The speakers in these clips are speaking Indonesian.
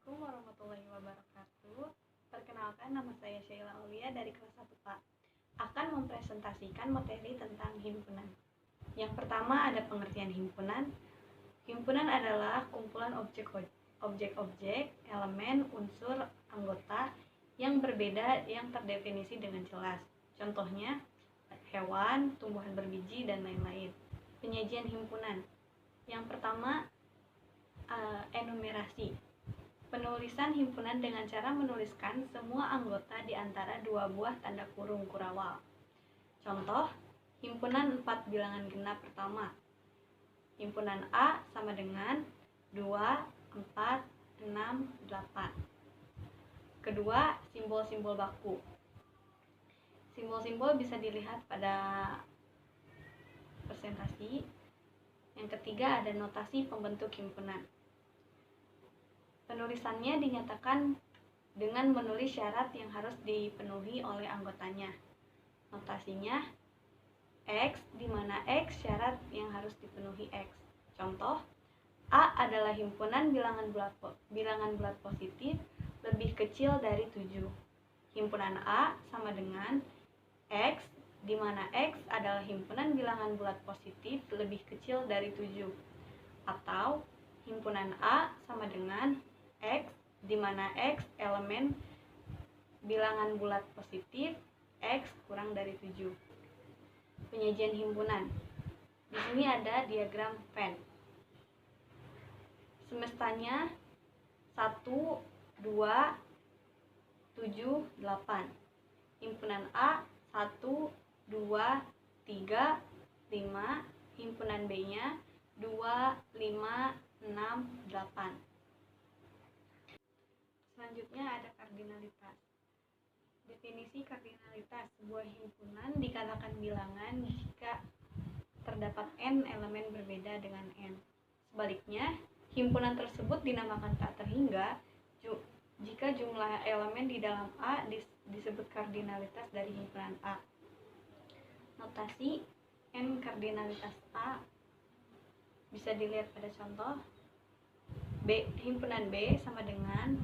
Assalamualaikum warahmatullahi wabarakatuh. Perkenalkan, nama saya Sheila Aulia dari kelas 1A. Akan mempresentasikan materi tentang himpunan. Yang pertama ada pengertian himpunan. Himpunan adalah kumpulan objek-objek, elemen, unsur, anggota yang berbeda yang terdefinisi dengan jelas. Contohnya hewan, tumbuhan berbiji, dan lain-lain. Penyajian himpunan. Yang pertama enumerasi. Penulisan himpunan dengan cara menuliskan semua anggota di antara dua buah tanda kurung kurawal. Contoh, himpunan 4 bilangan genap pertama. Himpunan A sama dengan 2, 4, 6, 8. Kedua, simbol-simbol baku. Simbol-simbol bisa dilihat pada presentasi. Yang ketiga ada notasi pembentuk himpunan. Penulisannya dinyatakan dengan menulis syarat yang harus dipenuhi oleh anggotanya. Notasinya X, di mana X syarat yang harus dipenuhi X. Contoh, A adalah himpunan bilangan bulat positif lebih kecil dari 7. Himpunan A sama dengan X, di mana X adalah himpunan bilangan bulat positif lebih kecil dari 7. Atau himpunan A sama dengan X, di mana X elemen bilangan bulat positif, X kurang dari 7. Penyajian himpunan. Di sini ada diagram Venn. Semestanya 1, 2, 7, 8. Himpunan A 1, 2, 3, 5. Himpunan B-nya 2, 5, 6, 8. Selanjutnya ada kardinalitas. Definisi kardinalitas: sebuah himpunan dikatakan bilangan jika terdapat n elemen berbeda dengan n. Sebaliknya, himpunan tersebut dinamakan tak terhingga jika jumlah elemen di dalam A disebut kardinalitas dari himpunan A. Notasi n kardinalitas A bisa dilihat pada contoh. Himpunan B sama dengan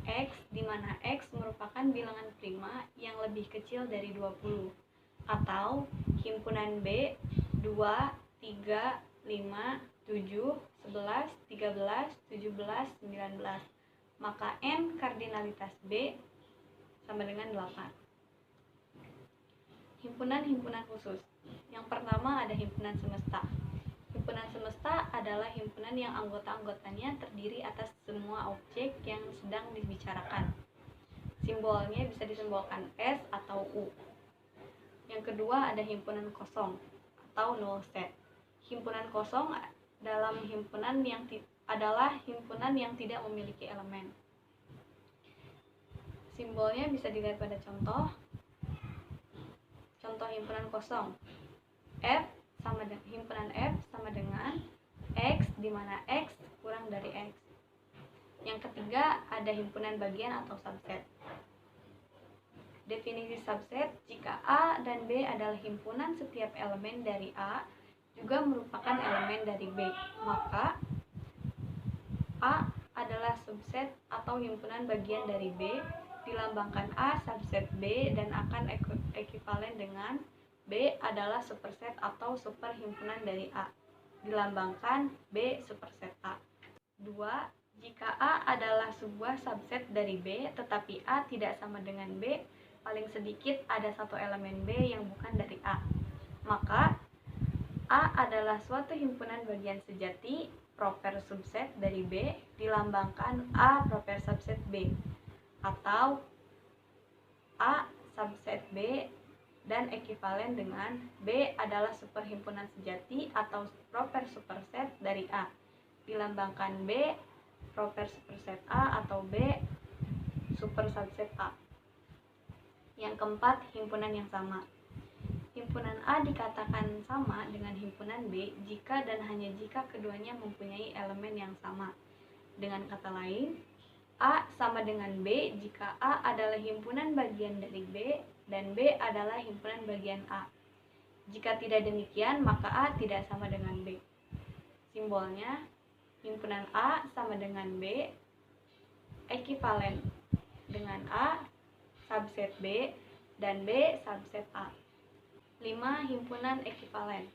X, di mana X merupakan bilangan prima yang lebih kecil dari 20. Atau himpunan B 2, 3, 5, 7, 11, 13, 17, 19. Maka N kardinalitas B sama dengan 8. Himpunan-himpunan khusus. Yang pertama ada himpunan semesta. Himpunan semesta adalah himpunan yang anggota-anggotanya terdiri atas semua objek yang sedang dibicarakan. Simbolnya bisa disimbolkan S atau U. Yang kedua ada himpunan kosong atau null set. Himpunan kosong adalah himpunan yang tidak memiliki elemen. Simbolnya bisa dilihat pada contoh. Contoh himpunan kosong. Himpunan F sama dengan X, di mana X kurang dari X. Yang ketiga ada himpunan bagian atau subset. Definisi subset: jika A dan B adalah himpunan setiap elemen dari A juga merupakan elemen dari B, maka A adalah subset atau himpunan bagian dari B, dilambangkan A subset B dan akan ekivalen dengan B adalah superset atau superhimpunan dari A, dilambangkan B superset A. 2. Jika A adalah sebuah subset dari B, tetapi A tidak sama dengan B, paling sedikit ada satu elemen B yang bukan dari A, maka A adalah suatu himpunan bagian sejati proper subset dari B, dilambangkan A proper subset B, atau A subset B dan ekivalen dengan B adalah superhimpunan sejati atau proper superset dari A, dilambangkan B proper superset A atau B super subset A. Yang keempat, himpunan yang sama. Himpunan A dikatakan sama dengan himpunan B jika dan hanya jika keduanya mempunyai elemen yang sama. Dengan kata lain, A sama dengan B jika A adalah himpunan bagian dari B dan B adalah himpunan bagian A. Jika tidak demikian, maka A tidak sama dengan B. Simbolnya, himpunan A sama dengan B ekivalen dengan A subset B dan B subset A. 5. Himpunan ekivalen.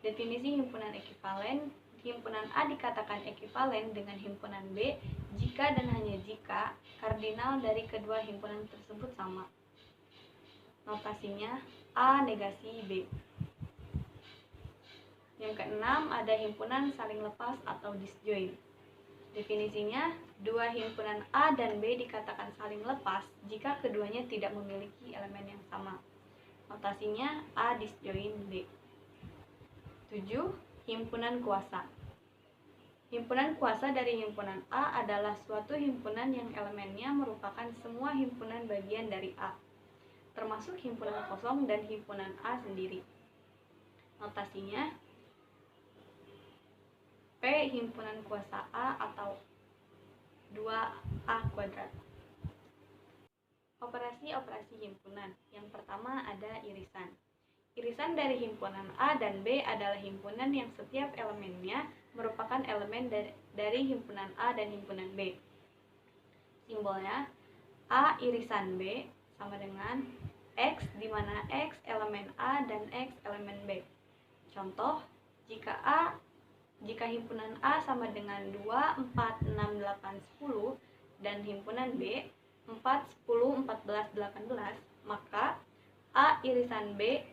Definisi himpunan ekivalen: himpunan A dikatakan ekivalen dengan himpunan B jika dan hanya jika kardinal dari kedua himpunan tersebut sama. Notasinya A negasi B. Yang keenam, ada himpunan saling lepas atau disjoint. Definisinya, dua himpunan A dan B dikatakan saling lepas jika keduanya tidak memiliki elemen yang sama. Notasinya A disjoint B. 7. Himpunan kuasa. Himpunan kuasa dari himpunan A adalah suatu himpunan yang elemennya merupakan semua himpunan bagian dari A, termasuk himpunan kosong dan himpunan A sendiri. Notasinya P himpunan kuasa A atau 2A kuadrat. Operasi-operasi himpunan. Yang pertama ada irisan. Irisan dari himpunan A dan B adalah himpunan yang setiap elemennya merupakan elemen dari himpunan A dan himpunan B. Simbolnya A irisan B sama dengan X, di mana X elemen A dan X elemen B. Contoh, jika himpunan A sama dengan 2, 4, 6, 8, 10 dan himpunan B 4, 10, 14, 18, maka A irisan B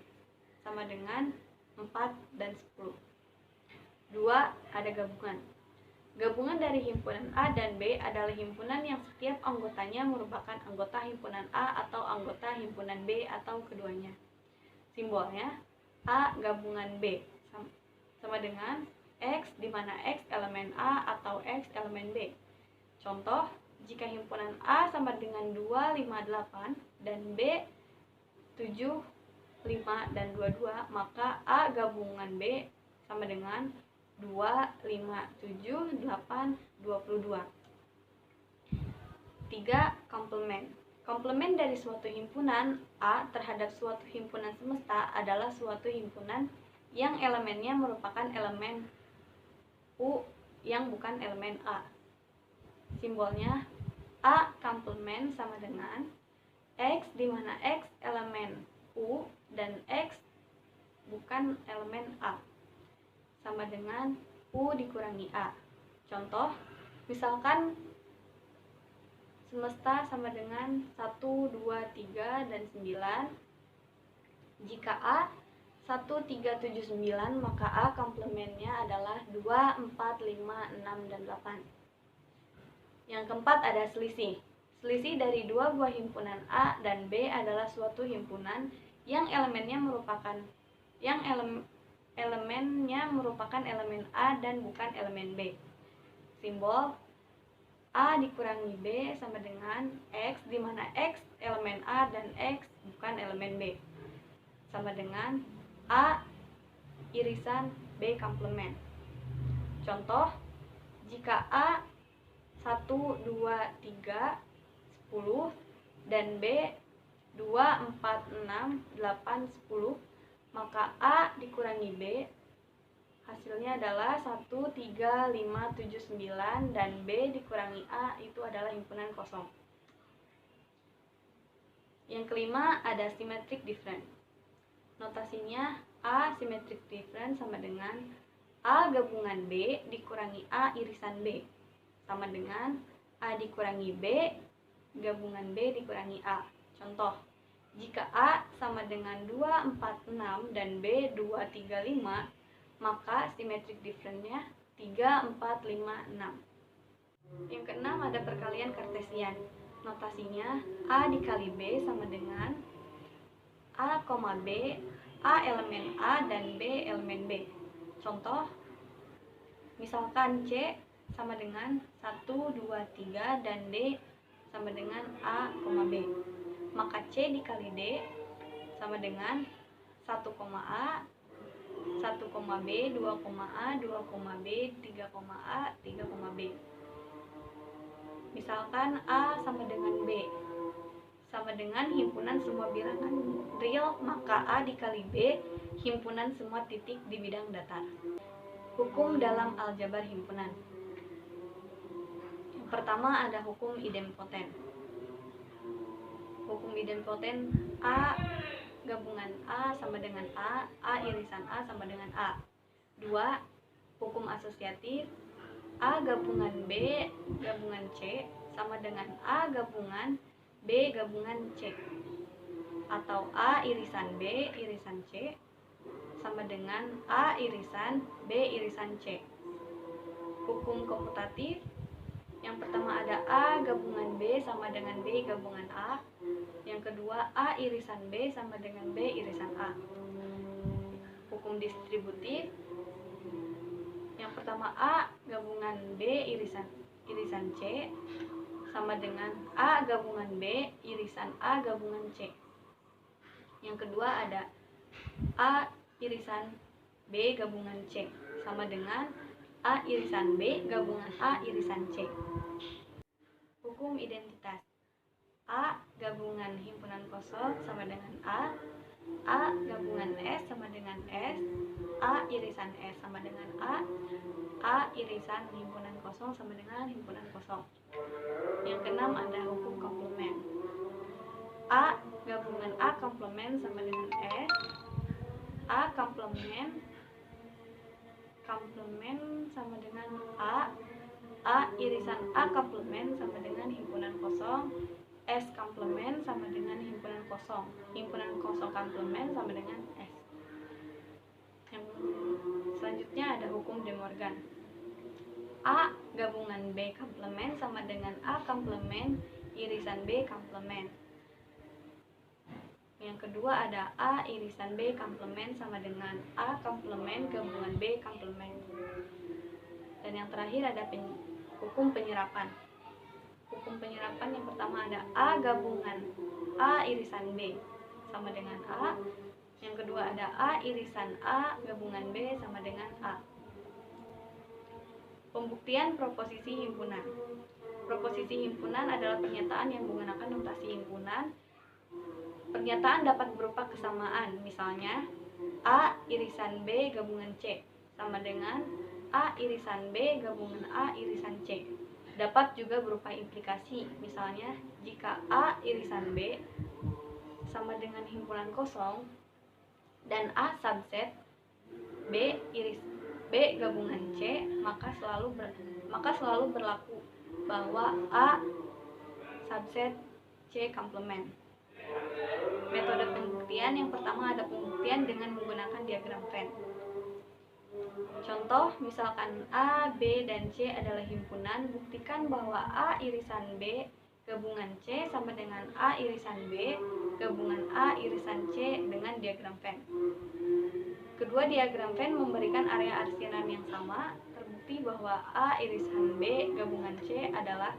sama dengan 4 dan 10. 2. Ada gabungan. Gabungan dari himpunan A dan B adalah himpunan yang setiap anggotanya merupakan anggota himpunan A atau anggota himpunan B atau keduanya. Simbolnya A gabungan B sama dengan X, di mana X elemen A atau X elemen B. Contoh, jika himpunan A sama dengan 2, 5, 8 dan B 7, 5, dan 22, maka A gabungan B sama dengan 2, 5, 7, 8, 22. 3. Komplement. Komplement dari suatu himpunan A terhadap suatu himpunan semesta adalah suatu himpunan yang elemennya merupakan elemen U yang bukan elemen A. Simbolnya A komplement sama dengan X, di mana X elemen U dan X bukan elemen A, sama dengan U dikurangi A. Contoh, misalkan semesta sama dengan 1, 2, 3, dan 9. Jika A 1, 3, 7, 9, maka A komplementnya adalah 2, 4, 5, 6, dan 8. Yang keempat ada selisih. Selisih dari dua buah himpunan A dan B adalah suatu himpunan yang elemennya merupakan elemen A dan bukan elemen B. Simbol A dikurangi B sama dengan X, di mana X elemen A dan X bukan elemen B, sama dengan A irisan B komplement. Contoh, jika A 1, 2, 3, 10 dan B 2, 4, 6, 8, 10, maka A dikurangi B hasilnya adalah 1, 3, 5, 7, 9, dan B dikurangi A itu adalah himpunan kosong. Yang kelima ada symmetric difference. Notasinya A symmetric difference sama dengan A gabungan B dikurangi A irisan B, sama dengan A dikurangi B gabungan B dikurangi A. Contoh, jika A sama dengan 2, 4, 6 dan B 2, 3, 5, maka symmetric difference-nya 3, 4, 5, 6. Yang keenam ada perkalian kartesian. Notasinya A dikali B sama dengan A, B, A elemen A dan B elemen B. Contoh, misalkan C sama dengan 1, 2, 3 dan D sama dengan A, B. Maka C dikali D sama dengan 1, A, 1, B, 2, A, 2, B, 3, A, 3, B. Misalkan A sama dengan B sama dengan himpunan semua bilangan real, maka A dikali B himpunan semua titik di bidang datar. Hukum dalam aljabar himpunan. Yang Pertama ada hukum idempoten. Hukum idempoten A gabungan A sama dengan A irisan A sama dengan A. 2. Hukum asosiatif A gabungan B gabungan C sama dengan A gabungan B gabungan C, atau A irisan B irisan C sama dengan A irisan B irisan C. Hukum komutatif, yang pertama ada A gabungan B sama dengan B gabungan A. Yang kedua A irisan B sama dengan B irisan A. Hukum distributif, yang pertama A gabungan B irisan C sama dengan A gabungan B irisan A gabungan C. Yang kedua ada A irisan B gabungan C sama dengan A irisan B gabungan A irisan C. Hukum identitas, A gabungan himpunan kosong sama dengan A gabungan S sama dengan S, A irisan S sama dengan A irisan himpunan kosong sama dengan himpunan kosong. Yang keenam ada hukum komplement, A gabungan A komplement sama dengan S, A komplement sama dengan A irisan A komplement sama dengan himpunan kosong, S komplement sama dengan himpunan kosong komplement sama dengan S. Yang selanjutnya ada hukum De Morgan, A gabungan B komplement sama dengan A komplement irisan B komplement. Yang kedua ada A irisan B komplement sama dengan A komplement gabungan B komplement. Dan yang terakhir ada hukum penyerapan. Hukum penyerapan yang pertama ada A gabungan A irisan B sama dengan A. Yang kedua ada A irisan A gabungan B sama dengan A. Pembuktian proposisi himpunan. Proposisi himpunan adalah pernyataan yang menggunakan notasi himpunan. Pernyataan dapat berupa kesamaan, misalnya A irisan B gabungan C sama dengan A irisan B gabungan A irisan C. Dapat juga berupa implikasi, misalnya jika A irisan B sama dengan himpunan kosong dan A subset B gabungan C, maka selalu berlaku bahwa A subset C komplement. Metode pembuktian yang pertama ada pembuktian dengan menggunakan diagram Venn. Contoh, misalkan A, B, dan C adalah himpunan, buktikan bahwa A irisan B gabungan C sama dengan A irisan B gabungan A irisan C dengan diagram Venn. Kedua diagram Venn memberikan area arsiran yang sama, terbukti bahwa A irisan B gabungan C adalah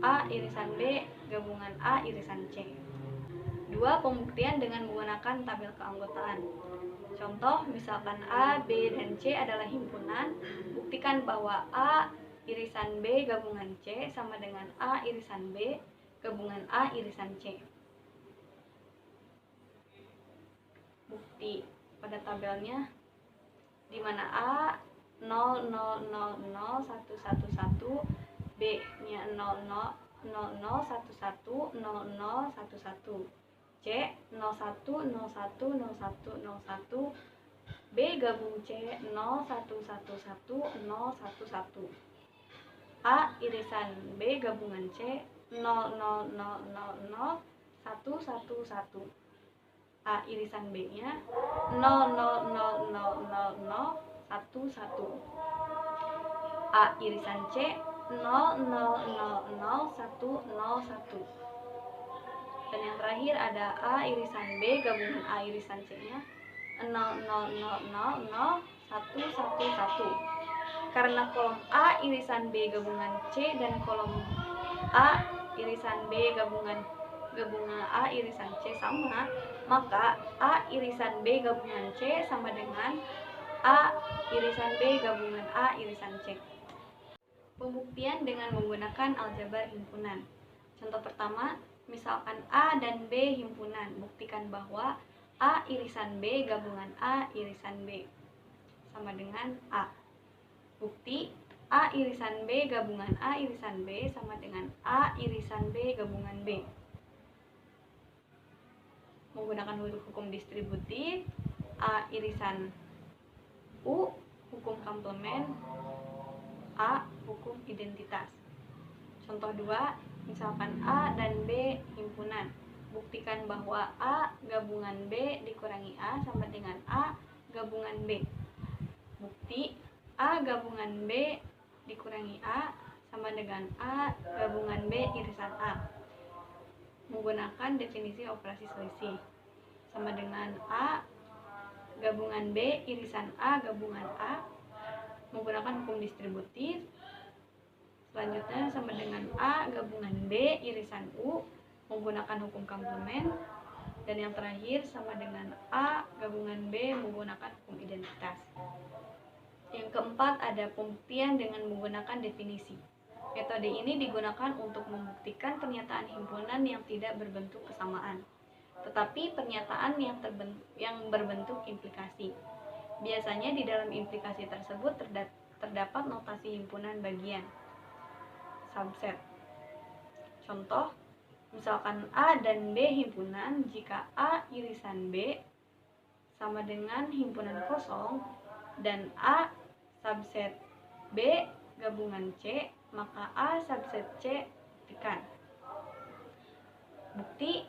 A irisan B gabungan A irisan C. 2. Pembuktian dengan menggunakan tabel keanggotaan. Contoh, misalkan A, B, dan C adalah himpunan, buktikan bahwa A irisan B gabungan C sama dengan A irisan B gabungan A irisan C. Bukti pada tabelnya, di mana A 0, 0, 0, 0, 1, 1, 1, B-nya 0, 0, 0, 0, 1, 1, 0, 0, 1, 1. C 01 01 01 01, B gabung C 0111 011, A irisan B gabungan C 00000 111, A irisan B nya 0000011, A irisan C 0000101. Dan yang terakhir ada A irisan B gabungan A irisan C nya 0000111. Karena kolom A irisan B gabungan C dan kolom A irisan B gabungan A irisan C sama, maka A irisan B gabungan C sama dengan A irisan B gabungan A irisan C. Pembuktian dengan menggunakan aljabar himpunan. Contoh pertama, misalkan A dan B himpunan, buktikan bahwa A irisan B gabungan A irisan B sama dengan A. Bukti A irisan B gabungan A irisan B sama dengan A irisan B gabungan B. Menggunakan hukum distributif, A irisan U hukum komplement, A hukum identitas. Contoh 2, misalkan A dan B himpunan. Buktikan bahwa A gabungan B dikurangi A sama dengan A gabungan B. Bukti A gabungan B dikurangi A sama dengan A gabungan B irisan A. Menggunakan definisi operasi selisih. Sama dengan A gabungan B irisan A gabungan A. Menggunakan hukum distributif. Selanjutnya sama dengan A gabungan B irisan U menggunakan hukum komplement. Dan yang terakhir sama dengan A gabungan B menggunakan hukum identitas. Yang keempat ada pembuktian dengan menggunakan definisi. Metode ini digunakan untuk membuktikan pernyataan himpunan yang tidak berbentuk kesamaan, tetapi pernyataan yang berbentuk implikasi. Biasanya di dalam implikasi tersebut terdapat notasi himpunan bagian, subset. Contoh, misalkan A dan B himpunan jika A irisan B sama dengan himpunan kosong dan A subset B gabungan C, maka A subset C buktikan. Bukti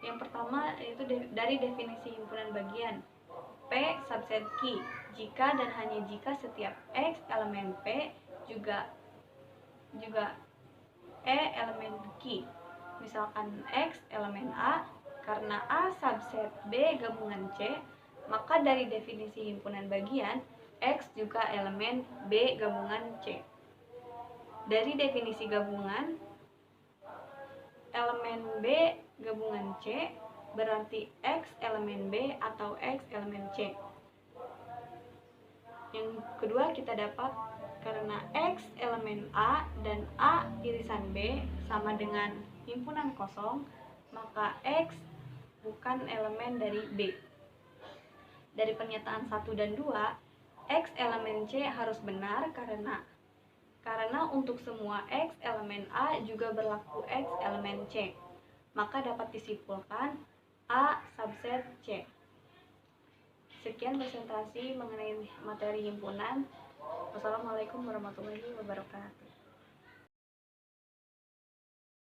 yang pertama yaitu dari definisi himpunan bagian. P subset Q jika dan hanya jika setiap X elemen P juga E elemen Q. Misalkan X elemen A, karena A subset B gabungan C, maka dari definisi himpunan bagian X juga elemen B gabungan C. Dari definisi gabungan elemen B gabungan C berarti X elemen B atau X elemen C. Yang kedua kita dapat karena X elemen A dan A irisan B sama dengan himpunan kosong, maka X bukan elemen dari B. Dari pernyataan 1 dan 2, X elemen C harus benar karena untuk semua X elemen A juga berlaku X elemen C. Maka dapat disimpulkan A subset C. Sekian presentasi mengenai materi himpunan. Wassalamualaikum warahmatullahi wabarakatuh.